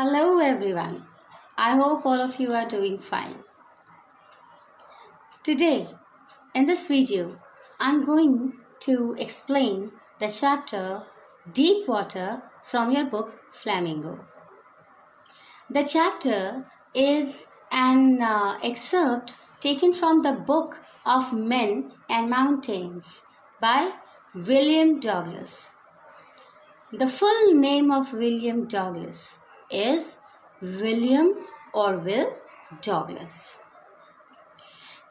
Hello everyone. I hope all of you are doing fine. Today, in this video, I'm going to explain the chapter Deep Water from your book Flamingo. The chapter is an excerpt taken from the book of Men and Mountains by William Douglas. The full name of William Douglas is William Orville Douglas.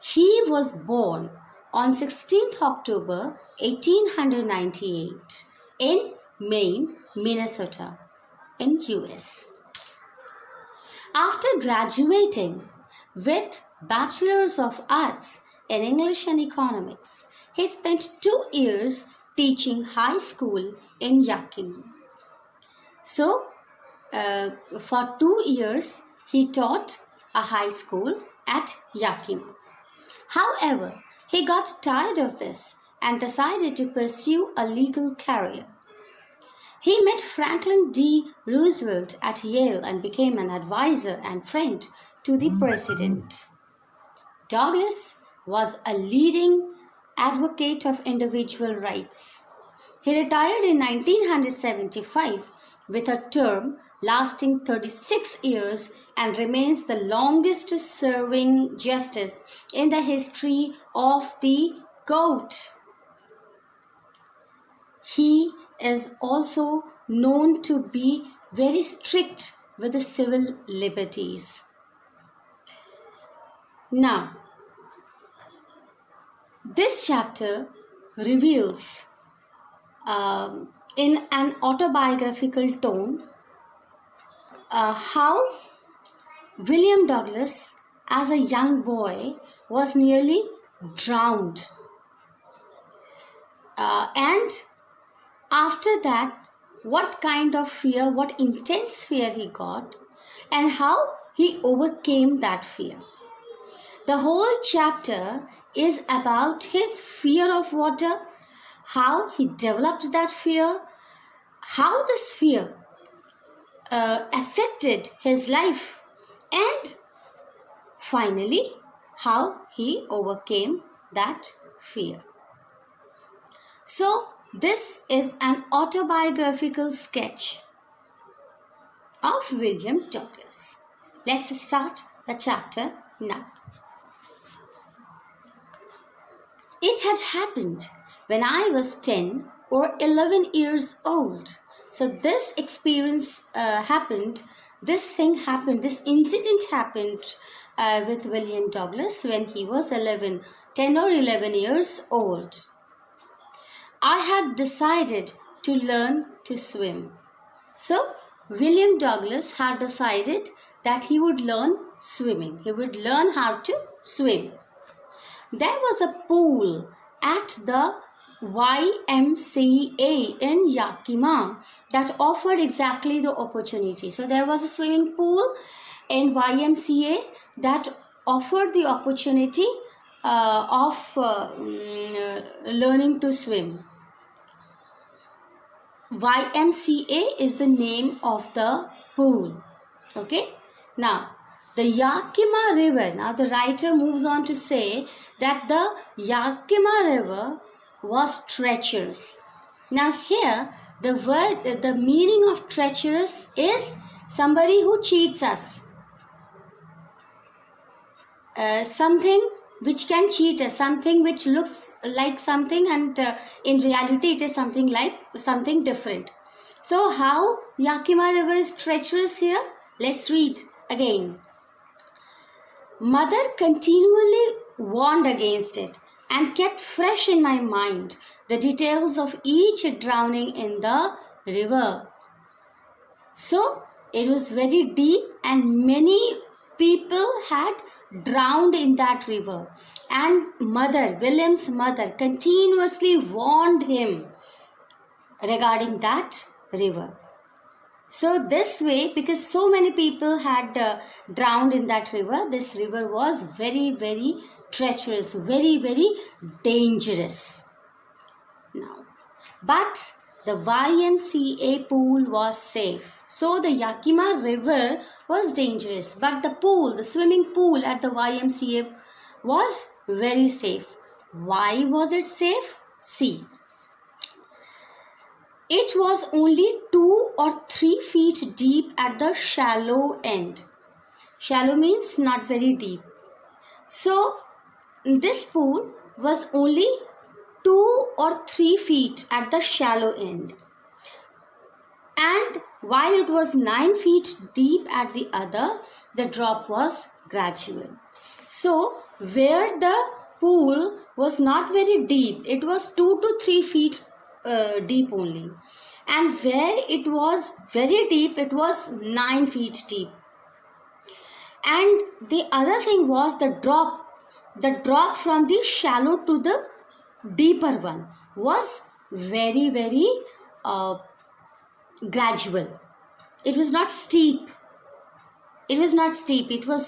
He was born on 16th October 1898 in Maine, Minnesota, in US. After graduating with Bachelor's of Arts in English and Economics, he spent 2 years teaching high school in Yakima. So, for 2 years, he taught a high school at Yakima. However, he got tired of this and decided to pursue a legal career. He met Franklin D. Roosevelt at Yale and became an advisor and friend to the president. Douglas was a leading advocate of individual rights. He retired in 1975 with a term lasting 36 years and remains the longest serving justice in the history of the court. He is also known to be very strict with the civil liberties. Now, this chapter reveals in an autobiographical tone how William Douglas, as a young boy, was nearly drowned. And after that, what kind of fear, what intense fear he got, and how he overcame that fear. The whole chapter is about his fear of water, how he developed that fear, how this fear affected his life, and finally how he overcame that fear. So this is an autobiographical sketch of William Douglas. Let's start the chapter now. It had happened when I was 10 or 11 years old. So this experience this incident happened with William Douglas when he was 10 or 11 years old. I had decided to learn to swim. So William Douglas had decided that he would learn swimming. He would learn how to swim. There was a pool at the YMCA in Yakima that offered exactly the opportunity. So there was a swimming pool in YMCA that offered the opportunity of learning to swim. YMCA is the name of the pool. Okay. Now, the Yakima River. Now, the writer moves on to say that the Yakima River was treacherous. Now, here the meaning of treacherous is somebody who cheats us. Something which can cheat us, something which looks like something and in reality it is something different. So how Yakima River is treacherous here? Let's read again. Mother continually warned against it and kept fresh in my mind the details of each drowning in the river. So it was very deep and many people had drowned in that river, and William's mother continuously warned him regarding that river. So this way, because so many people had drowned in that river, this river was very, very treacherous, very, very dangerous. Now, but the YMCA pool was safe. So the Yakima River was dangerous, but the swimming pool at the YMCA was very safe. Why was it safe? See, it was only 2 or 3 feet deep at the shallow end. Shallow means not very deep. So this pool was only 2 or 3 feet at the shallow end. And while it was 9 feet deep at the other, the drop was gradual. So where the pool was not very deep, it was 2 to 3 feet deep only. And where it was very deep, it was 9 feet deep. And the other thing was the drop from the shallow to the deeper one was very, very gradual. It was not steep. It was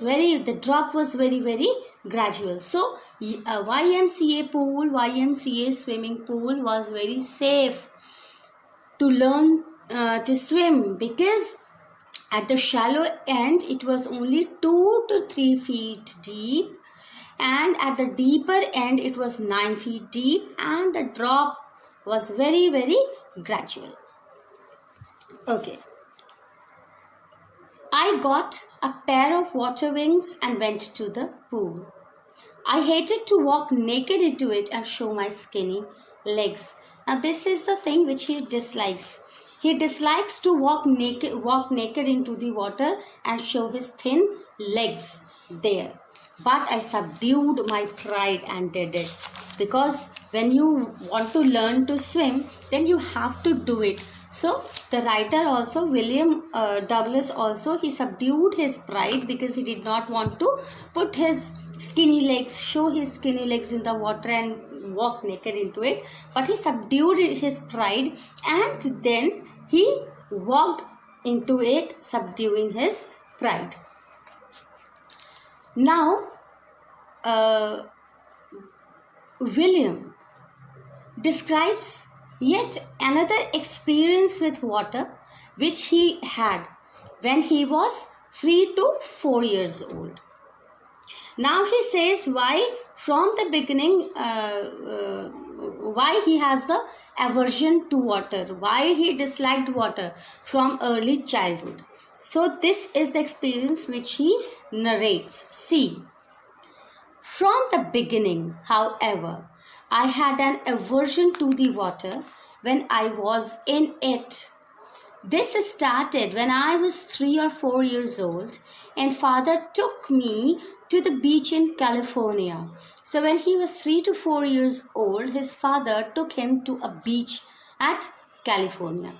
the drop was very, very gradual. So YMCA pool, YMCA swimming pool was very safe to learn to swim, because at the shallow end it was only 2 to 3 feet deep, and at the deeper end it was 9 feet deep, and the drop was very, very gradual. Okay. I got a pair of water wings and went to the pool. I hated to walk naked into it and show my skinny legs. Now this is the thing which he dislikes. He dislikes to walk naked into the water and show his thin legs there. But I subdued my pride and did it. Because when you want to learn to swim, then you have to do it. So the writer also, William Douglas also, he subdued his pride because he did not want to put his skinny legs, show his skinny legs in the water and walk naked into it. But he subdued his pride and then he walked into it, subduing his pride. Now, William describes yet another experience with water which he had when he was 3 to 4 years old. Now he says why from the beginning, why he has the aversion to water, why he disliked water from early childhood. So this is the experience which he narrates. See, from the beginning, however, I had an aversion to the water when I was in it. This started when I was 3 or 4 years old and father took me to the beach in California. So when he was 3 to 4 years old, his father took him to a beach at California.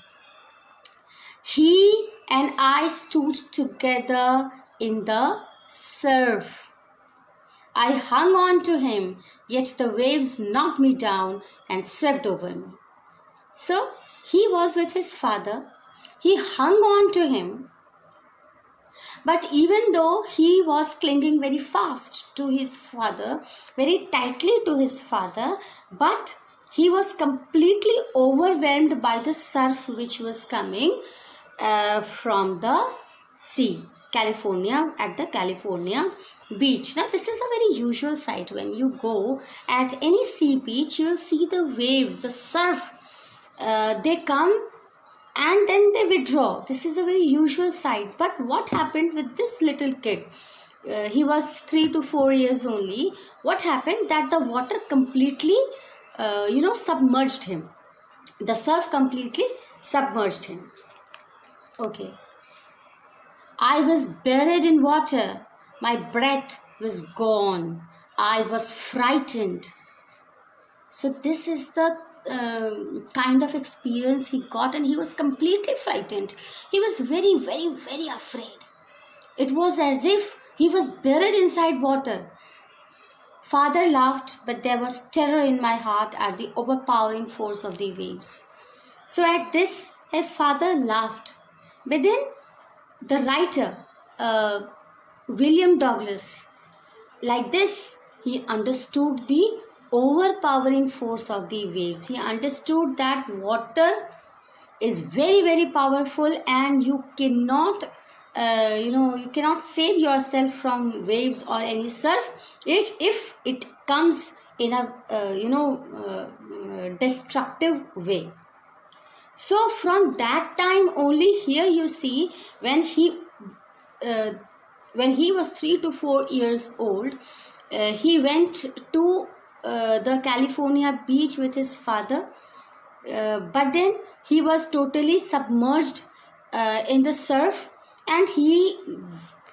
He and I stood together in the surf. I hung on to him, yet the waves knocked me down and swept over me. So he was with his father. He hung on to him. But even though he was clinging very fast to his father, very tightly to his father, but he was completely overwhelmed by the surf which was coming from the sea, California, at the California beach. Now this is a very usual sight. When you go at any sea beach, you will see the waves, the surf, they come and then they withdraw. This is a very usual sight. But what happened with this little kid? He was 3 to 4 years only. What happened? That the water completely submerged him. The surf completely submerged him. Okay. I was buried in water. My breath was gone. I was frightened. So this is the kind of experience he got, and he was completely frightened. He was very, very, very afraid. It was as if he was buried inside water. Father laughed, but there was terror in my heart at the overpowering force of the waves. So at this, his father laughed. But then the writer, William Douglas, like this, he understood the overpowering force of the waves. He understood that water is very, very powerful, and you cannot you cannot save yourself from waves or any surf if it comes in a destructive way. So from that time only, here you see, when he was 3 to 4 years old, he went to the California beach with his father, but then he was totally submerged in the surf, and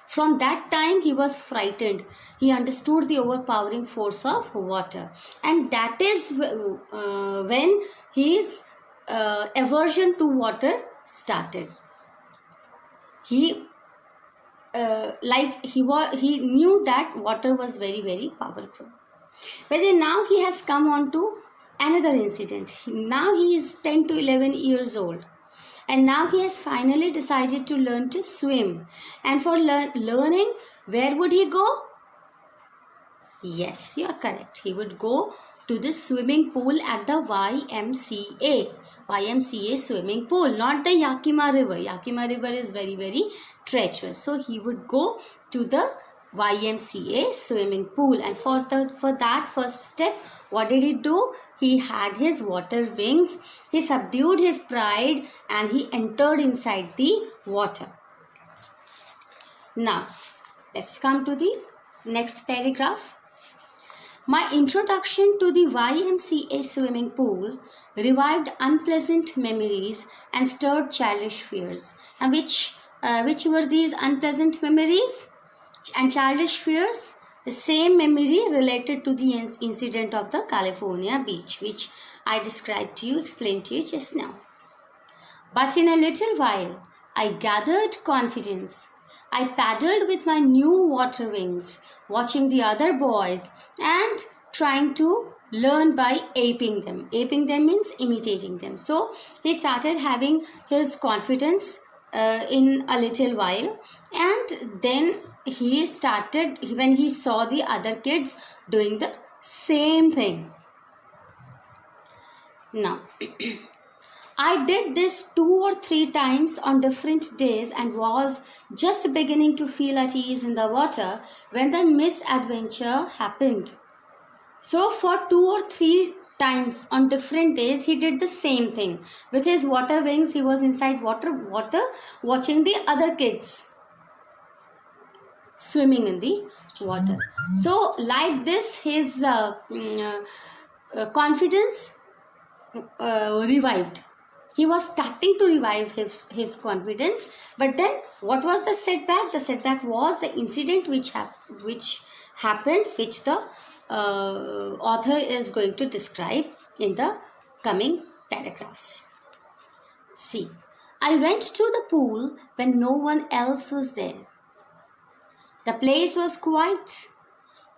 from that time he was frightened. He understood the overpowering force of water, and that is when his aversion to water started. He knew that water was very, very powerful. But then now he has come on to another incident. Now he is 10 to 11 years old, and now he has finally decided to learn to swim. And for learning, where would he go? Yes, you are correct. He would go to the swimming pool at the YMCA swimming pool, not the Yakima River. Yakima River is very, very treacherous. So he would go to the YMCA swimming pool, and for that first step, what did he do? He had his water wings. He subdued his pride and he entered inside the water. Now, let's come to the next paragraph. My introduction to the YMCA swimming pool revived unpleasant memories and stirred childish fears. And which were these unpleasant memories and childish fears? The same memory related to the incident of the California beach, which I described to you, explained to you just now. But in a little while, I gathered confidence. I paddled with my new water wings, watching the other boys and trying to learn by aping them. Aping them means imitating them. So he started having his confidence in a little while, and then he started, when he saw the other kids doing the same thing. Now, I did this 2 or 3 times on different days and was just beginning to feel at ease in the water when the misadventure happened. So for 2 or 3 times on different days, he did the same thing. With his water wings, he was inside water watching the other kids swimming in the water. So like this, his confidence revived. He was starting to revive his confidence. But then what was the setback? The setback was the incident which happened, which the author is going to describe in the coming paragraphs. See, I went to the pool when no one else was there. The place was quiet,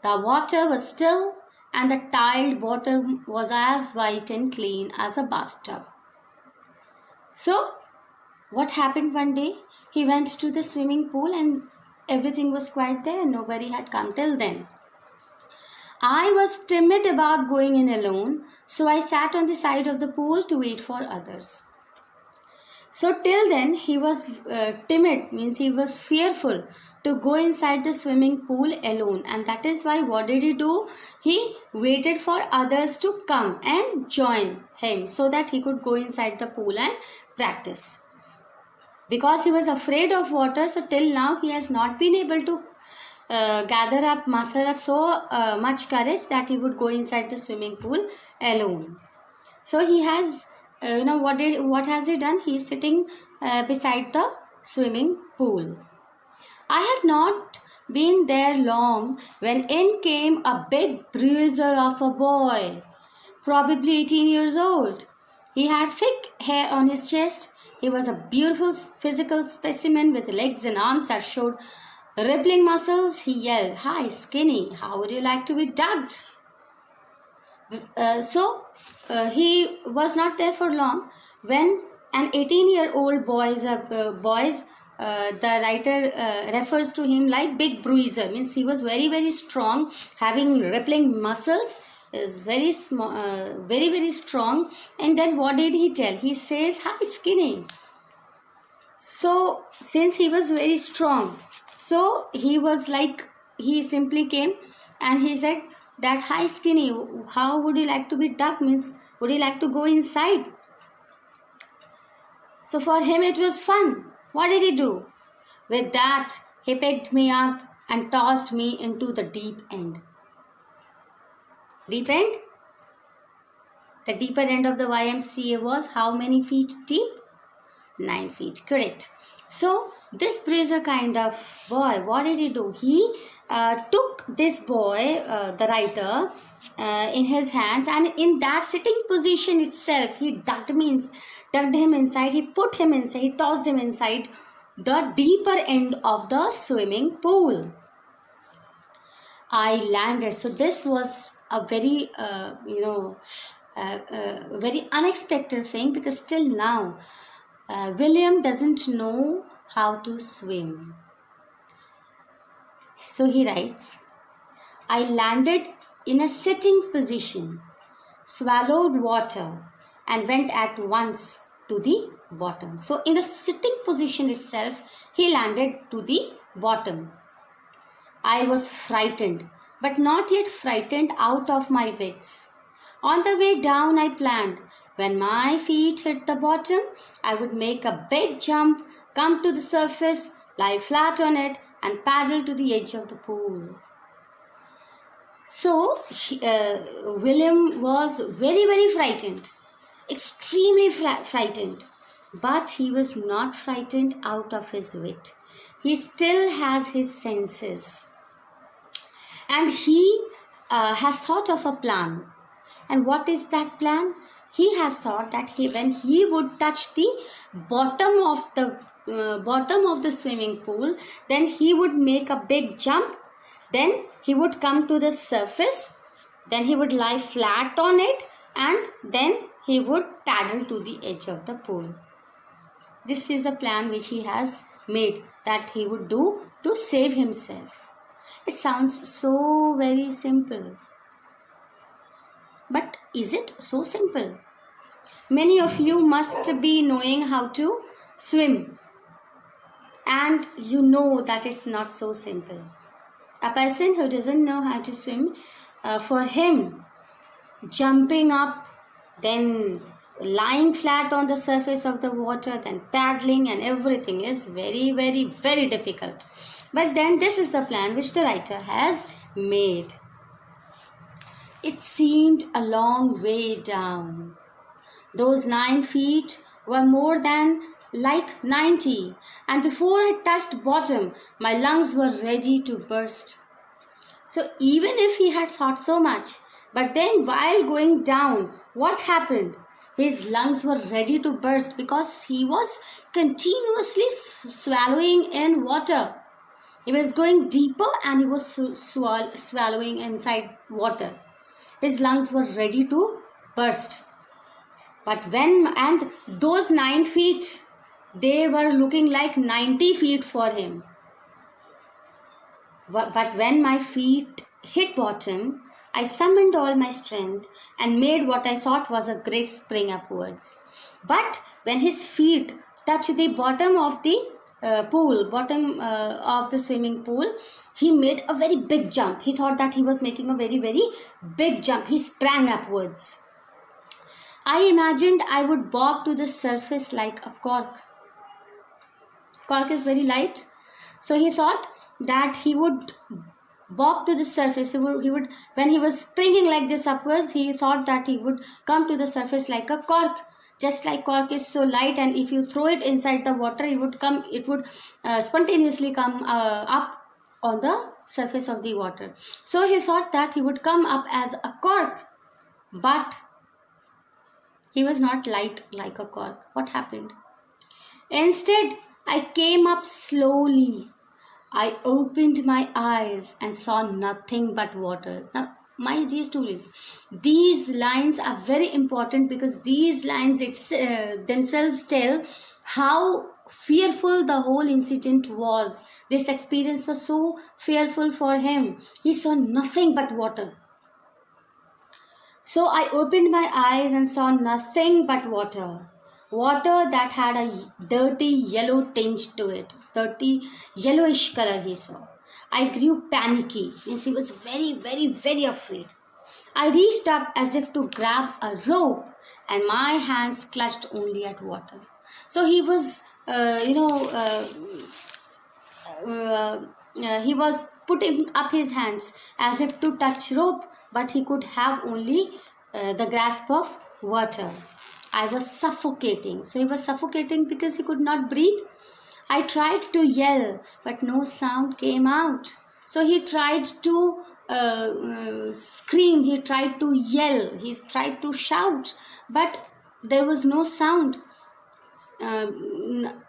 the water was still, and the tiled bottom was as white and clean as a bathtub. So, what happened one day? He went to the swimming pool and everything was quiet there and nobody had come till then. I was timid about going in alone, so I sat on the side of the pool to wait for others. So till then he was timid, means he was fearful to go inside the swimming pool alone, and that is why what did he do? He waited for others to come and join him so that he could go inside the pool and practice. Because he was afraid of water, so till now he has not been able to muster up so much courage that he would go inside the swimming pool alone. So he has, what has he done? He is sitting beside the swimming pool. I had not been there long when in came a big bruiser of a boy, probably 18 years old. He had thick hair on his chest. He was a beautiful physical specimen with legs and arms that showed rippling muscles. He yelled, "Hi, skinny, how would you like to be ducked?" He was not there for long when an 18-year-old the writer refers to him like big bruiser, means he was very, very strong, having rippling muscles, is very small, very, very strong. And then what did he tell? He says, "Hi, Skinny." So since he was very strong, so he simply came and he said that, "Hi, Skinny, how would you like to be duck?" Means, would you like to go inside? So for him it was fun. What did he do? With that, he picked me up and tossed me into the deep end. Deep end? The deeper end of the YMCA was how many feet deep? 9 feet. Correct. So this brazier kind of boy, what did he do? He took this boy, the writer, in his hands, and in that sitting position itself, he tucked him inside. He put him inside. He tossed him inside the deeper end of the swimming pool. I landed. So this was a very, very unexpected thing, because still now, William doesn't know how to swim. So he writes, "I landed in a sitting position, swallowed water, and went at once to the bottom." So in the sitting position itself, he landed to the bottom. I was frightened, but not yet frightened out of my wits. On the way down, I planned, when my feet hit the bottom, I would make a big jump, come to the surface, lie flat on it, and paddle to the edge of the pool. So, William was very, very frightened, extremely frightened, but he was not frightened out of his wit. He still has his senses, and he has thought of a plan. And what is that plan? He has thought that when he would touch the bottom of the swimming pool, then he would make a big jump, then he would come to the surface, then he would lie flat on it, and then he would paddle to the edge of the pool. This is the plan which he has made, that he would do to save himself. It sounds so very simple. But is it so simple? Many of you must be knowing how to swim, and you know that it's not so simple. A person who doesn't know how to swim, for him, jumping up, then lying flat on the surface of the water, then paddling and everything is very, very, very difficult. But then this is the plan which the writer has made. It seemed a long way down. Those 9 feet were more than like 90, and before I touched bottom, my lungs were ready to burst. So even if he had thought so much, but then while going down, what happened? His lungs were ready to burst, because he was continuously swallowing in water. He was going deeper and he was swallowing inside water. His lungs were ready to burst. But those 9 feet, they were looking like 90 feet for him. But when my feet hit bottom, I summoned all my strength and made what I thought was a great spring upwards. But when his feet touched the bottom of the of the swimming pool, he made a very big jump. He thought that he was making a very, very big jump. He sprang upwards. I imagined I would bob to the surface like a cork. Cork is very light. So he thought that he would bob to the surface. He would, when he was springing like this upwards, he thought that he would come to the surface like a cork. Just like cork is so light, and if you throw it inside the water, it would spontaneously come up on the surface of the water. So he thought that he would come up as a cork, but he was not light like a cork. What happened? Instead, I came up slowly. I opened my eyes and saw nothing but water. Now, my dear students, these lines are very important, because these lines themselves tell how fearful the whole incident was. This experience was so fearful for him. He saw nothing but water. So I opened my eyes and saw nothing but water. Water that had a dirty yellow tinge to it. Dirty yellowish color he saw. I grew panicky. Means he was very, very, very afraid. I reached up as if to grab a rope, and my hands clutched only at water. So he was, he was putting up his hands as if to touch rope, but he could have only the grasp of water. I was suffocating. So he was suffocating because he could not breathe. I tried to yell, but no sound came out. So he tried to scream, he tried to yell, he tried to shout, but there was no sound.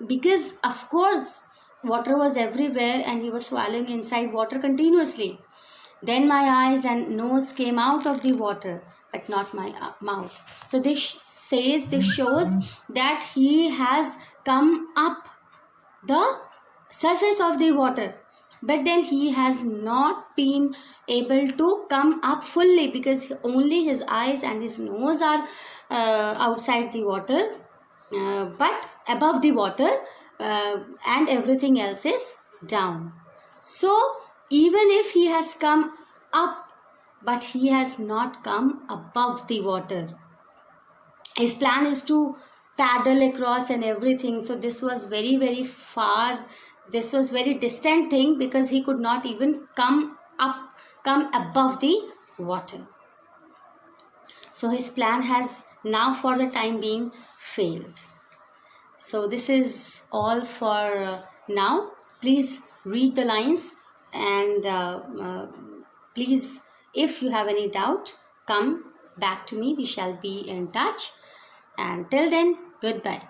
Because of course water was everywhere and he was swallowing inside water continuously. Then my eyes and nose came out of the water, but not my mouth. So this shows that he has come up the surface of the water, but then he has not been able to come up fully because only his eyes and his nose are outside the water, but above the water, and everything else is down. So even if he has come up, but he has not come above the water. His plan is to paddle across and everything. So this was very, very far. This was very distant thing because he could not even come above the water. So his plan has now for the time being failed. So this is all for now. Please read the lines, and please, if you have any doubt, come back to me. We shall be in touch. And till then, goodbye.